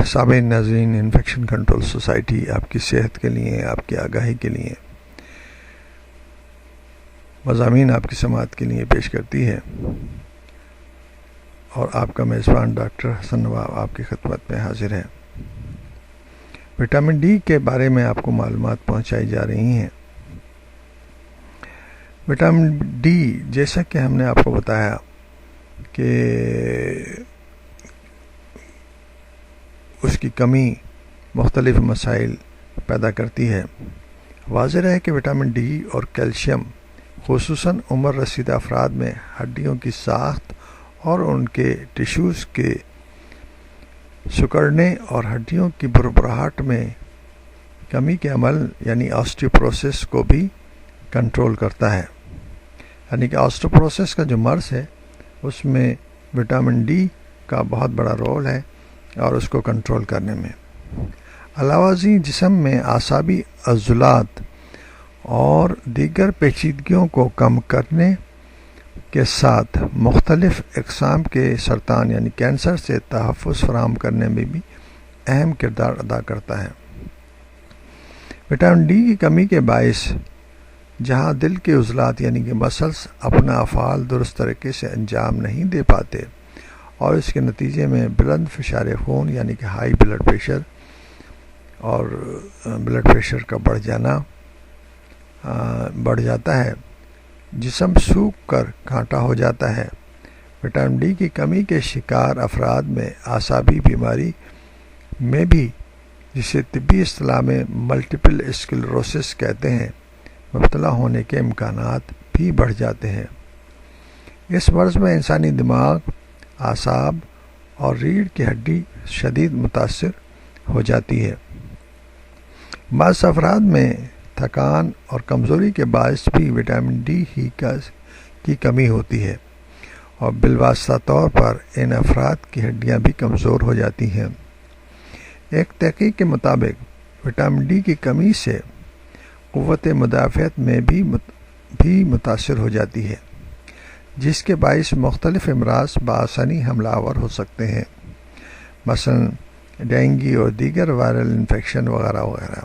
سامعین ناظرین، infection control society آپ کی صحت کے لیے، آپ کی آگاہی کے لیے مضامین آپ کی سماعت کے لیے پیش کرتی ہے، اور آپ کا میزبان ڈاکٹر حسن نواب آپ کی خدمت میں حاضر ہے۔ وٹامن ڈی کے بارے میں آپ کو معلومات پہنچائی جا رہی ہیں۔ وٹامن ڈی، جیسا کہ ہم نے آپ کو بتایا کہ اس کی کمی مختلف مسائل پیدا کرتی ہے۔ واضح ہے کہ وٹامن ڈی اور کیلشیم خصوصاً عمر رسیدہ افراد میں ہڈیوں کی ساخت اور ان کے ٹیشوز کے سکڑنے اور ہڈیوں کی بھربھراہٹ میں کمی کے عمل یعنی آسٹیوپروسس کو بھی کنٹرول کرتا ہے۔ یعنی کہ آسٹیوپروسس کا جو مرض ہے اس میں وٹامن ڈی کا بہت بڑا رول ہے اور اس کو کنٹرول کرنے میں۔ علاوہ ازیں جسم میں اعصابی عضلات اور دیگر پیچیدگیوں کو کم کرنے کے ساتھ مختلف اقسام کے سرطان یعنی کینسر سے تحفظ فراہم کرنے میں بھی اہم کردار ادا کرتا ہے۔ وٹامن ڈی کی کمی کے باعث جہاں دل کے عضلات یعنی کہ مسلز اپنا افعال درست طریقے سے انجام نہیں دے پاتے اور اس کے نتیجے میں بلند فشار خون یعنی کہ ہائی بلڈ پریشر اور بلڈ پریشر کا بڑھ جاتا ہے، جسم سوکھ کر کانٹا ہو جاتا ہے۔ وٹامن ڈی کی کمی کے شکار افراد میں اعصابی بیماری میں بھی، جسے طبی اصطلاح میں ملٹیپل اسکلیروسس کہتے ہیں، مبتلا ہونے کے امکانات بھی بڑھ جاتے ہیں۔ اس مرض میں انسانی دماغ، اعصاب اور ریڑھ کی ہڈی شدید متاثر ہو جاتی ہے۔ بعض افراد میں تھکان اور کمزوری کے باعث بھی وٹامن ڈی کی کمی ہوتی ہے، اور بالواسطہ طور پر ان افراد کی ہڈیاں بھی کمزور ہو جاتی ہیں۔ ایک تحقیق کے مطابق وٹامن ڈی کی کمی سے قوت مدافعت میں بھی متاثر ہو جاتی ہے، جس کے باعث مختلف امراض بآسانی حملہ آور ہو سکتے ہیں، مثلا ڈینگی اور دیگر وائرل انفیکشن وغیرہ وغیرہ۔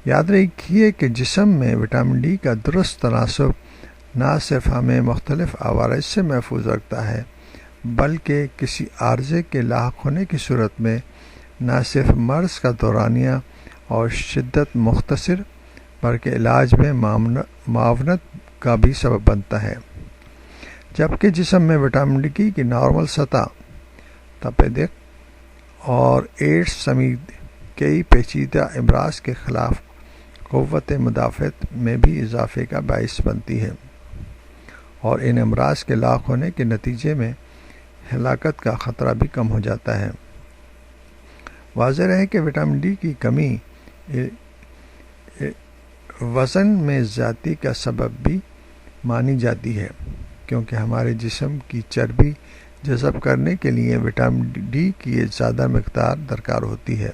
یاد رکھیے کہ جسم میں وٹامن ڈی کا درست تناسب نہ صرف ہمیں مختلف عوارض سے محفوظ رکھتا ہے، بلکہ کسی عارضے کے لاحق ہونے کی صورت میں نہ صرف مرض کا دورانیہ اور شدت مختصر بلکہ علاج میں معاونت کا بھی سبب بنتا ہے۔ جبکہ جسم میں وٹامن ڈی کی نارمل سطح تپیدق اور ایڈز سمیت کئی پیچیدہ امراض کے خلاف قوت مدافعت میں بھی اضافے کا باعث بنتی ہے، اور ان امراض کے لاحق ہونے کے نتیجے میں ہلاکت کا خطرہ بھی کم ہو جاتا ہے۔ واضح رہے کہ وٹامن ڈی کی کمی وزن میں زیادتی کا سبب بھی مانی جاتی ہے، کیونکہ ہمارے جسم کی چربی جذب کرنے کے لیے وٹامن ڈی کی زیادہ مقدار درکار ہوتی ہے۔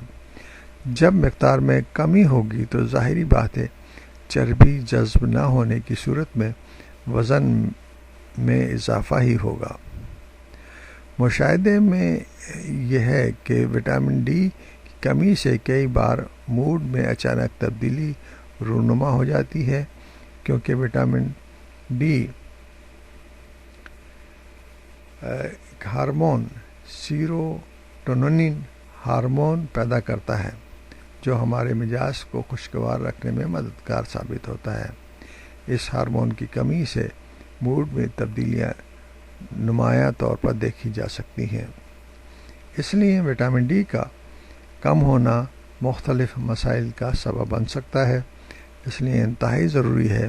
جب مقدار میں کمی ہوگی تو ظاہری بات ہے چربی جذب نہ ہونے کی صورت میں وزن میں اضافہ ہی ہوگا۔ مشاہدے میں یہ ہے کہ وٹامن ڈی کی کمی سے کئی بار موڈ میں اچانک تبدیلی رونما ہو جاتی ہے، کیونکہ vitamin D hormone serotonin hormone پیدا کرتا ہے، جو ہمارے مزاج کو خوشگوار رکھنے میں مددگار ثابت ہوتا ہے۔ اس ہارمون کی کمی سے موڈ میں تبدیلیاں نمایاں طور پر دیکھی جا سکتی ہیں۔ اس لیے وٹامن ڈی کا کم ہونا مختلف مسائل کا سبب بن سکتا ہے۔ اس لیے انتہائی ضروری ہے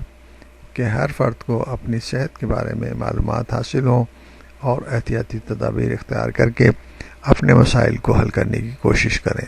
کہ ہر فرد کو اپنی صحت کے بارے میں معلومات حاصل ہوں اور احتیاطی تدابیر اختیار کر کے اپنے مسائل کو حل کرنے کی کوشش کریں۔